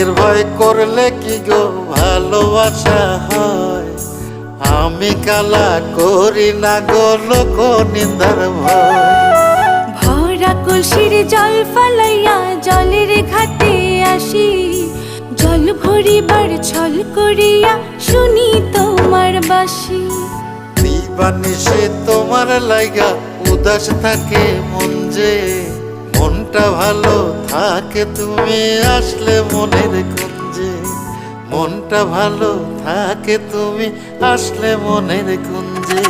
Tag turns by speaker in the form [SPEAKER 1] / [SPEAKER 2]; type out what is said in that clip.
[SPEAKER 1] ফাঁকির ভয় করলে কি গো ভালোবাসা হয়? আমি কালা করি না গো লোক নিন্দার ভয়।
[SPEAKER 2] ভরা কলসির জল ফালাইয়া জলের ঘাটে আসি, জল ভরিবার ছল করিয়া শুনি তোমার বাঁশি।
[SPEAKER 1] দিবানিশি তোমার লাইগা উদাস থাকে মন যে, মনটা ভালো থাকে তুমি আসলে মনের কুঞ্জে। মনটা ভালো থাকে তুমি আসলে মনের কুঞ্জে।